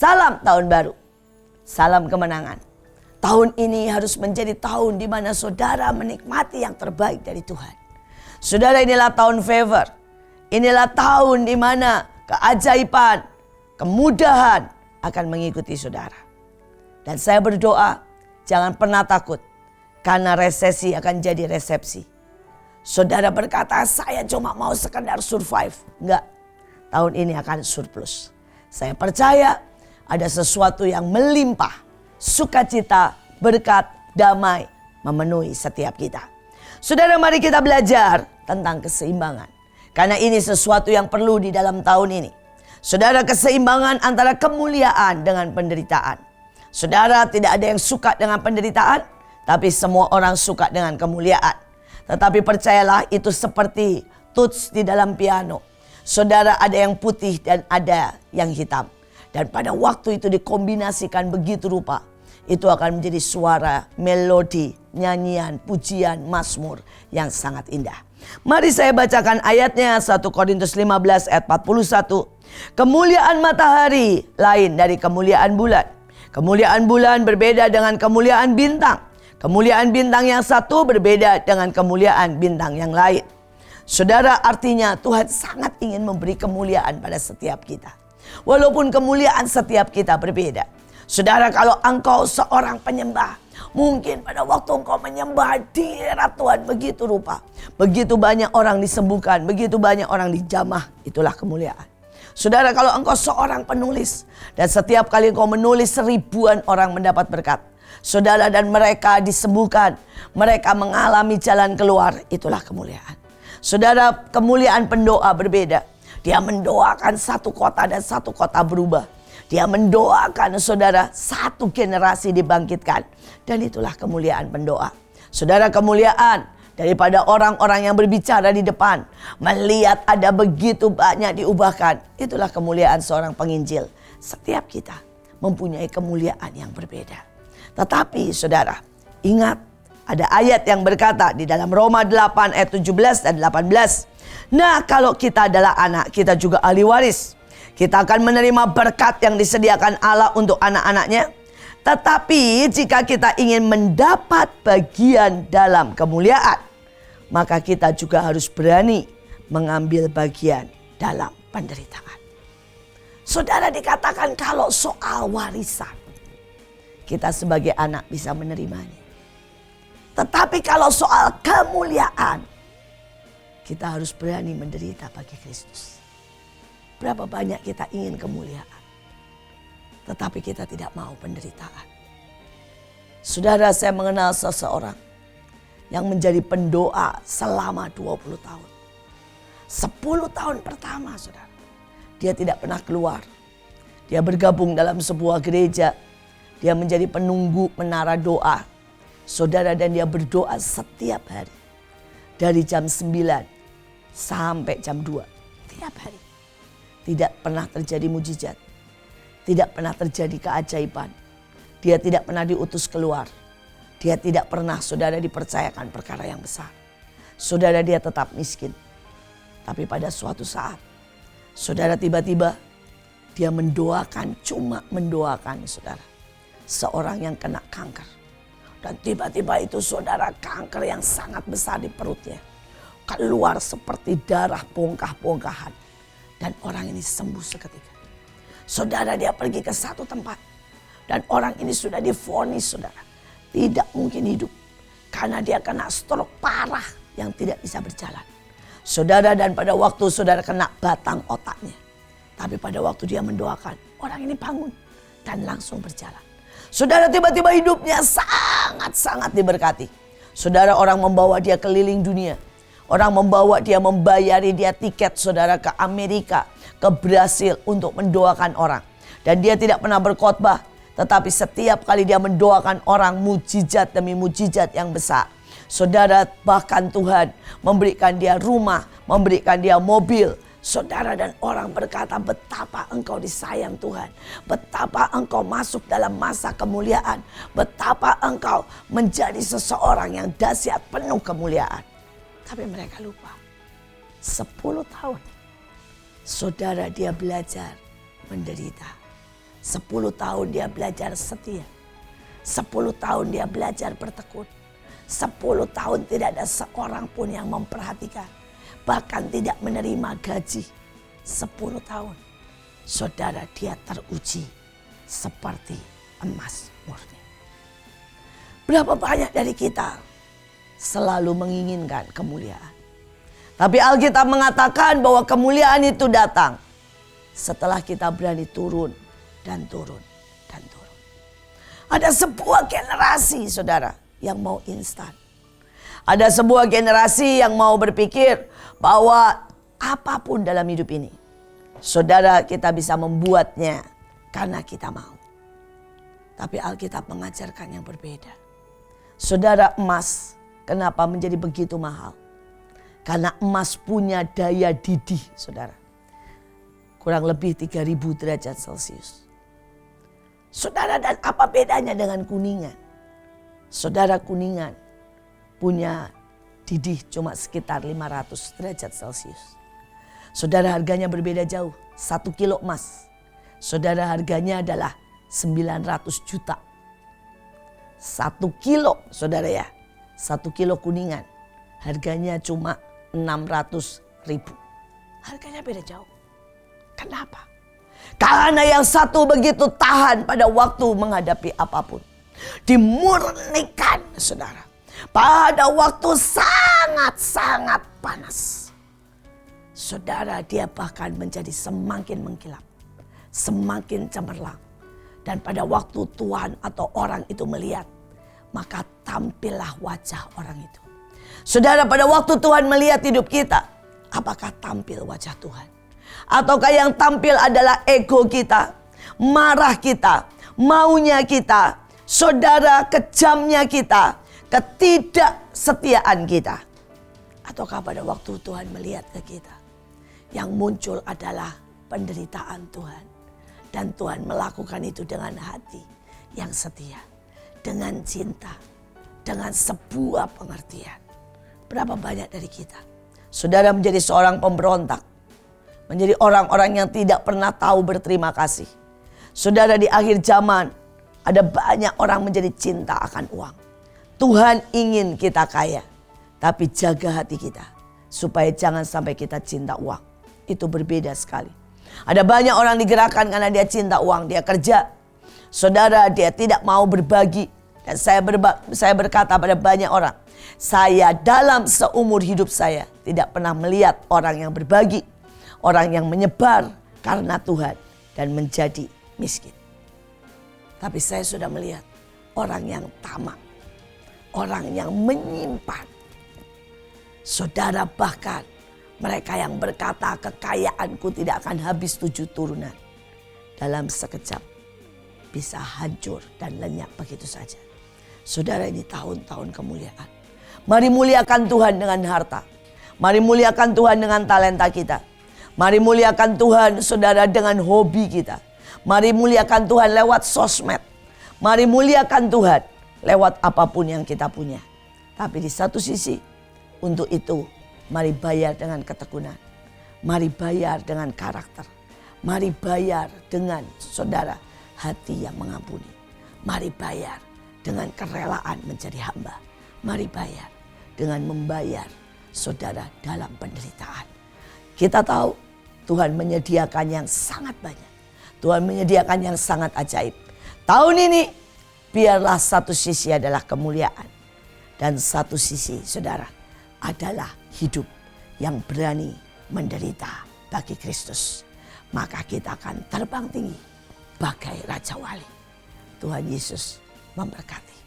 Salam tahun baru, salam kemenangan. Tahun ini harus menjadi tahun di mana saudara menikmati yang terbaik dari Tuhan. Saudara, inilah tahun favor. Inilah tahun di mana keajaiban, kemudahan akan mengikuti saudara. Dan saya berdoa, jangan pernah takut karena resesi akan jadi resepsi. Saudara berkata, saya cuma mau sekedar survive. Enggak, tahun ini akan surplus. Saya percaya ada sesuatu yang melimpah, sukacita, berkat, damai memenuhi setiap kita. Saudara, mari kita belajar tentang keseimbangan. Karena ini sesuatu yang perlu di dalam tahun ini. Saudara, keseimbangan antara kemuliaan dengan penderitaan. Saudara, tidak ada yang suka dengan penderitaan, tapi semua orang suka dengan kemuliaan. Tetapi percayalah, itu seperti tuts di dalam piano. Saudara, ada yang putih dan ada yang hitam. Dan pada waktu itu dikombinasikan begitu rupa, itu akan menjadi suara, melodi, nyanyian, pujian, mazmur yang sangat indah. Mari saya bacakan ayatnya, 1 Korintus 15 ayat 41. Kemuliaan matahari lain dari kemuliaan bulan. Kemuliaan bulan berbeda dengan kemuliaan bintang. Kemuliaan bintang yang satu berbeda dengan kemuliaan bintang yang lain. Saudara, artinya Tuhan sangat ingin memberi kemuliaan pada setiap kita. Walaupun kemuliaan setiap kita berbeda. Saudara, kalau engkau seorang penyembah, mungkin pada waktu engkau menyembah hadirat Tuhan begitu rupa. Begitu banyak orang disembuhkan, begitu banyak orang dijamah, itulah kemuliaan. Saudara, kalau engkau seorang penulis dan setiap kali engkau menulis ribuan orang mendapat berkat. Saudara, dan mereka disembuhkan, mereka mengalami jalan keluar, itulah kemuliaan. Saudara, kemuliaan pendoa berbeda. Dia mendoakan satu kota dan satu kota berubah. Dia mendoakan saudara satu generasi dibangkitkan. Dan itulah kemuliaan pendoa. Saudara, kemuliaan daripada orang-orang yang berbicara di depan. Melihat ada begitu banyak diubahkan. Itulah kemuliaan seorang penginjil. Setiap kita mempunyai kemuliaan yang berbeda. Tetapi saudara, ingat ada ayat yang berkata di dalam Roma 8 ayat 17 dan 18. Nah, kalau kita adalah anak, kita juga ahli waris. Kita akan menerima berkat yang disediakan Allah untuk anak-anaknya. Tetapi jika kita ingin mendapat bagian dalam kemuliaan, maka kita juga harus berani mengambil bagian dalam penderitaan. Saudara, dikatakan kalau soal warisan, kita sebagai anak bisa menerimanya. Tetapi kalau soal kemuliaan, kita harus berani menderita bagi Kristus. Berapa banyak kita ingin kemuliaan, tetapi kita tidak mau penderitaan. Saudara, saya mengenal seseorang yang menjadi pendoa selama 20 tahun. 10 tahun pertama, saudara, dia tidak pernah keluar. Dia bergabung dalam sebuah gereja. Dia menjadi penunggu menara doa. Saudara, dan dia berdoa setiap hari. Dari jam 9 sampai jam 2. Tiap hari. Tidak pernah terjadi mujizat. Tidak pernah terjadi keajaiban. Dia tidak pernah diutus keluar. Dia tidak pernah, saudara, dipercayakan perkara yang besar. Saudara, dia tetap miskin. Tapi pada suatu saat, saudara, tiba-tiba dia mendoakan, cuma mendoakan, saudara, seorang yang kena kanker. Dan tiba-tiba itu, saudara, kanker yang sangat besar di perutnya. Keluar seperti darah bongkah-bongkahan. Dan orang ini sembuh seketika. Saudara, dia pergi ke satu tempat. Dan orang ini sudah divonis, saudara, tidak mungkin hidup. Karena dia kena stroke parah yang tidak bisa berjalan. Saudara, dan pada waktu saudara kena batang otaknya. Tapi pada waktu dia mendoakan, orang ini bangun dan langsung berjalan. Saudara, tiba-tiba hidupnya sangat-sangat diberkati. Saudara, orang membawa dia keliling dunia. Orang membawa dia, membayari dia tiket, saudara, ke Amerika, ke Brasil untuk mendoakan orang. Dan dia tidak pernah berkhotbah, tetapi setiap kali dia mendoakan orang, mujizat demi mujizat yang besar. Saudara, bahkan Tuhan memberikan dia rumah, memberikan dia mobil. Saudara, dan orang berkata, betapa engkau disayang Tuhan. Betapa engkau masuk dalam masa kemuliaan. Betapa engkau menjadi seseorang yang dahsyat, penuh kemuliaan. Tapi mereka lupa. 10 tahun. Saudara, dia belajar menderita. 10 tahun dia belajar setia. 10 tahun dia belajar bertekun. 10 tahun tidak ada seorang pun yang memperhatikan. Bahkan tidak menerima gaji. 10 tahun. Saudara, dia teruji seperti emas murni. Berapa banyak dari kita selalu menginginkan kemuliaan. Tapi Alkitab mengatakan bahwa kemuliaan itu datang setelah kita berani turun dan turun dan turun. Ada sebuah generasi, saudara, yang mau instan. Ada sebuah generasi yang mau berpikir bahwa apapun dalam hidup ini, saudara, kita bisa membuatnya karena kita mau. Tapi Alkitab mengajarkan yang berbeda. Saudara, emas kenapa menjadi begitu mahal? Karena emas punya daya didih, saudara. Kurang lebih 3000 derajat Celcius. Saudara, dan apa bedanya dengan kuningan? Saudara, kuningan punya didih cuma sekitar 500 derajat Celcius. Saudara, harganya berbeda jauh. 1 kilo emas, saudara, harganya adalah 900 juta. 1 kilo, saudara ya. 1 kilo kuningan harganya cuma 600.000. Harganya beda jauh. Kenapa? Karena yang satu begitu tahan pada waktu menghadapi apapun. Dimurnikan, saudara. Pada waktu sangat-sangat panas. Saudara, dia bahkan menjadi semakin mengkilap. Semakin cemerlang. Dan pada waktu Tuhan atau orang itu melihat, maka tampillah wajah orang itu. Saudara, pada waktu Tuhan melihat hidup kita, apakah tampil wajah Tuhan? Ataukah yang tampil adalah ego kita, marah kita, maunya kita, saudara, kejamnya kita, ketidaksetiaan kita? Ataukah pada waktu Tuhan melihat ke kita, yang muncul adalah penderitaan Tuhan. Dan Tuhan melakukan itu dengan hati yang setia, dengan cinta, dengan sebuah pengertian. Berapa banyak dari kita, saudara, menjadi seorang pemberontak, menjadi orang-orang yang tidak pernah tahu berterima kasih. Saudara, di akhir zaman ada banyak orang menjadi cinta akan uang. Tuhan ingin kita kaya, tapi jaga hati kita supaya jangan sampai kita cinta uang. Itu berbeda sekali. Ada banyak orang digerakkan karena dia cinta uang, dia kerja. Saudara, dia tidak mau berbagi. Dan saya berkata pada banyak orang, saya dalam seumur hidup saya tidak pernah melihat orang yang berbagi, orang yang menyebar karena Tuhan dan menjadi miskin. Tapi saya sudah melihat orang yang tamak, orang yang menyimpan. Saudara, bahkan mereka yang berkata kekayaanku tidak akan habis 7 turunan. Dalam sekejap bisa hancur dan lenyap begitu saja. Saudara, ini tahun-tahun kemuliaan. Mari muliakan Tuhan dengan harta. Mari muliakan Tuhan dengan talenta kita. Mari muliakan Tuhan, saudara, dengan hobi kita. Mari muliakan Tuhan lewat sosmed. Mari muliakan Tuhan lewat apapun yang kita punya. Tapi di satu sisi, untuk itu mari bayar dengan ketekunan. Mari bayar dengan karakter. Mari bayar dengan, saudara, hati yang mengampuni. Mari bayar dengan kerelaan menjadi hamba. Mari bayar dengan membayar, saudara, dalam penderitaan. Kita tahu Tuhan menyediakan yang sangat banyak. Tuhan menyediakan yang sangat ajaib. Tahun ini biarlah satu sisi adalah kemuliaan. Dan satu sisi, saudara, adalah hidup yang berani menderita bagi Kristus. Maka kita akan terbang tinggi bagai Raja Wali. Tuhan Yesus memberkati.